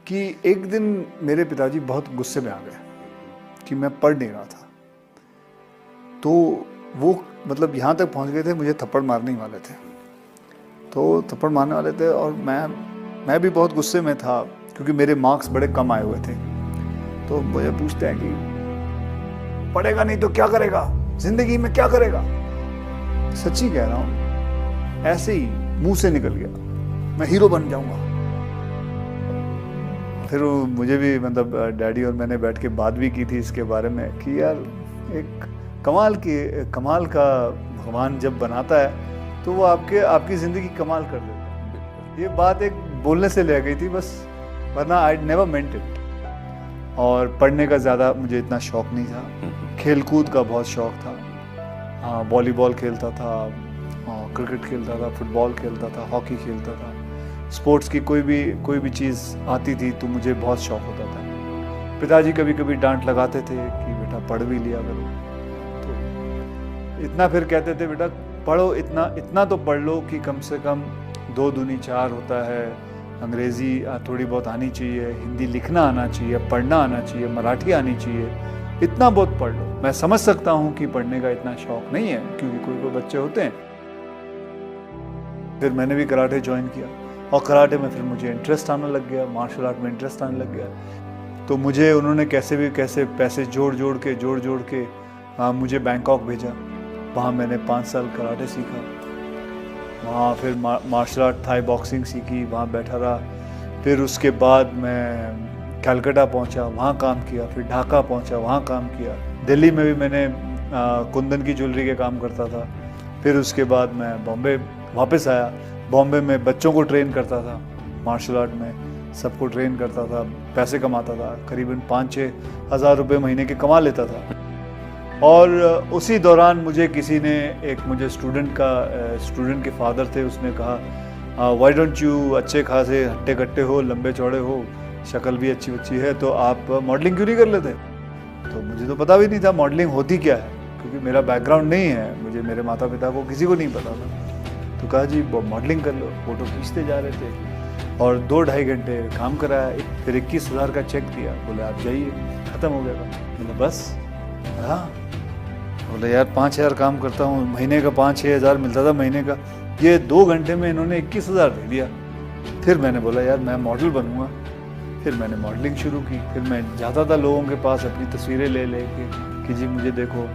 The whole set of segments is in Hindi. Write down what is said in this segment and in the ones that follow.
कि एक दिन मेरे पिताजी बहुत गुस्से में आ गए कि मैं पढ़ नहीं रहा था। तो वो मतलब यहाँ तक पहुँच गए थे, मुझे थप्पड़ मारने ही वाले थे। तो थप्पड़ मारने वाले थे और मैं भी बहुत गुस्से में था क्योंकि मेरे मार्क्स बड़े कम आए हुए थे। तो मुझे पूछते हैं कि पढ़ेगा नहीं तो क्या करेगा, जिंदगी में क्या करेगा। सच्ची कह रहा हूँ, ऐसे ही मुंह से निकल गया, मैं हीरो बन जाऊंगा। फिर मुझे भी मतलब डैडी और मैंने बैठ के बात भी की थी इसके बारे में कि यार एक कमाल का भगवान जब बनाता है तो वो आपकी ज़िंदगी कमाल कर देता है। ये बात एक बोलने से ले गई थी बस, वरना आई नेवर मेंट इट। और पढ़ने का ज़्यादा मुझे इतना शौक़ नहीं था, खेलकूद का बहुत शौक़ था। हाँ, वॉलीबॉल खेलता था, क्रिकेट खेलता था, फुटबॉल खेलता था, हॉकी खेलता था। स्पोर्ट्स की कोई भी चीज़ आती थी तो मुझे बहुत शौक़ होता था। पिताजी कभी कभी डांट लगाते थे कि बेटा पढ़ भी लिया करो, तो इतना फिर कहते थे बेटा पढ़ो, इतना तो पढ़ लो कि कम से कम 2 दूनी 4 होता है। अंग्रेज़ी थोड़ी बहुत आनी चाहिए, हिंदी लिखना आना चाहिए, पढ़ना आना चाहिए, मराठी आनी चाहिए, इतना बहुत पढ़ लो। मैं समझ सकता हूँ कि पढ़ने का इतना शौक़ नहीं है क्योंकि कोई बच्चे होते हैं। फिर मैंने भी कराटे ज्वाइन किया और कराटे में फिर मुझे इंटरेस्ट आने लग गया, मार्शल आर्ट में इंटरेस्ट आने लग गया। तो मुझे उन्होंने कैसे पैसे जोड़ जोड़ के मुझे बैंकॉक भेजा। वहाँ मैंने 5 साल कराटे सीखा। वहाँ फिर मार्शल आर्ट, थाई बॉक्सिंग सीखी, वहाँ बैठा रहा। फिर उसके बाद मैं कलकत्ता पहुँचा, वहाँ काम किया। फिर ढाका पहुँचा, वहाँ काम किया। दिल्ली में भी मैंने कुंदन की ज्वेलरी के काम करता था। फिर उसके बाद मैं बॉम्बे वापस आया। बॉम्बे में बच्चों को ट्रेन करता था, मार्शल आर्ट में सबको ट्रेन करता था, पैसे कमाता था। करीबन 5-6 हज़ार रुपये महीने के कमा लेता था। और उसी दौरान मुझे किसी ने मुझे स्टूडेंट के फादर थे, उसने कहा व्हाई डोंट यू, अच्छे खासे हट्टे कट्टे हो, लंबे चौड़े हो, शक्ल भी अच्छी है, तो आप मॉडलिंग क्यों नहीं कर लेते। तो मुझे तो पता भी नहीं था मॉडलिंग होती क्या है क्योंकि मेरा बैकग्राउंड नहीं है, मुझे मेरे माता पिता को किसी को नहीं पता था। तो कहा जी मॉडलिंग कर लो। फ़ोटो खींचते जा रहे थे और 2-2.5 घंटे काम कराया। फिर 21,000 का चेक दिया, बोले आप जाइए, ख़त्म हो गया था। बोले बस। हाँ, बोले यार 5,000 काम करता हूँ, महीने का 5-6 हज़ार मिलता था महीने का, ये 2 घंटे में इन्होंने 21,000 दे दिया। फिर मैंने बोला यार मैं मॉडल बनूँगा। फिर मैंने मॉडलिंग शुरू की। फिर मैं जाता था लोगों के पास अपनी तस्वीरें ले कि जी मुझे देखो।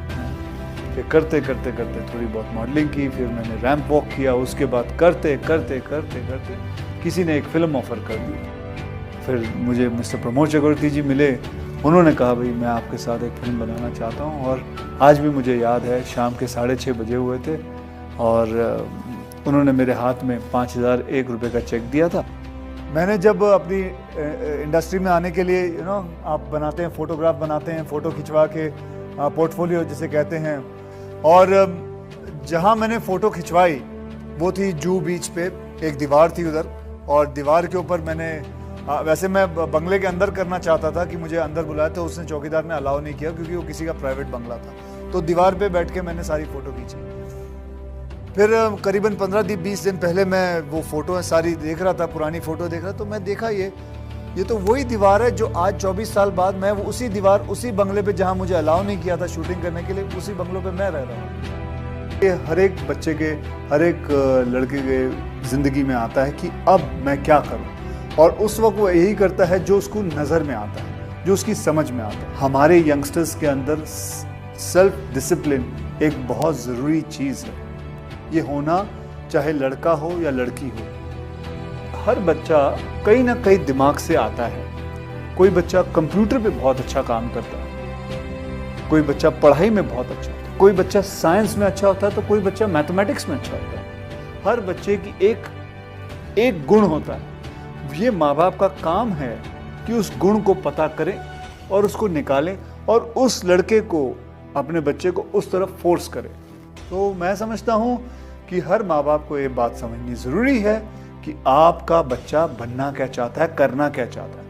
फिर करते थोड़ी बहुत मॉडलिंग की। फिर मैंने रैंप वॉक किया। उसके बाद करते किसी ने एक फ़िल्म ऑफ़र कर दी। फिर मुझे मिस्टर प्रमोद चक्रवर्ती जी मिले। उन्होंने कहा भाई मैं आपके साथ एक फ़िल्म बनाना चाहता हूँ। और आज भी मुझे याद है शाम के 6:30 बजे हुए थे और उन्होंने मेरे हाथ में 5,001 रुपये का चेक दिया था। मैंने जब अपनी इंडस्ट्री में आने के लिए आप बनाते हैं, फ़ोटोग्राफ बनाते हैं, फ़ोटो खिंचवा के पोर्टफोलियो जिसे कहते हैं। और जहाँ मैंने फ़ोटो खिंचवाई वो थी जूहू बीच पे, एक दीवार थी उधर, और दीवार के ऊपर मैंने वैसे मैं बंगले के अंदर करना चाहता था कि मुझे अंदर बुलाया, तो उसने चौकीदार ने अलाउ नहीं किया क्योंकि वो किसी का प्राइवेट बंगला था। तो दीवार पे बैठ के मैंने सारी फ़ोटो खींची। फिर करीबन 15-20 दिन पहले मैं वो फ़ोटो सारी देख रहा था, पुरानी फ़ोटो देख रहा, तो मैं देखा ये तो वही दीवार है जो आज 24 साल बाद मैं उसी बंगले पे जहाँ मुझे अलाउ नहीं किया था शूटिंग करने के लिए, उसी बंगलों पे मैं रह रहा हूँ। ये हर एक बच्चे के, हर एक लड़के के ज़िंदगी में आता है कि अब मैं क्या करूँ, और उस वक्त वो यही करता है जो उसको नज़र में आता है, जो उसकी समझ में आता है। हमारे यंगस्टर्स के अंदर सेल्फ डिसिप्लिन एक बहुत ज़रूरी चीज़ है। ये होना चाहे लड़का हो या लड़की हो। हर बच्चा कहीं ना कहीं दिमाग से आता है। कोई बच्चा कंप्यूटर पे बहुत अच्छा काम करता है, कोई बच्चा पढ़ाई में बहुत अच्छा होता है, कोई बच्चा साइंस में अच्छा होता है, तो कोई बच्चा मैथमेटिक्स में अच्छा होता है। हर बच्चे की एक गुण होता है। ये माँ बाप का काम है कि उस गुण को पता करें और उसको निकालें और उस लड़के को, अपने बच्चे को उस तरफ फोर्स करें। तो मैं समझता हूँ कि हर माँ बाप को ये बात समझनी ज़रूरी है कि आपका बच्चा बनना क्या चाहता है, करना क्या चाहता है।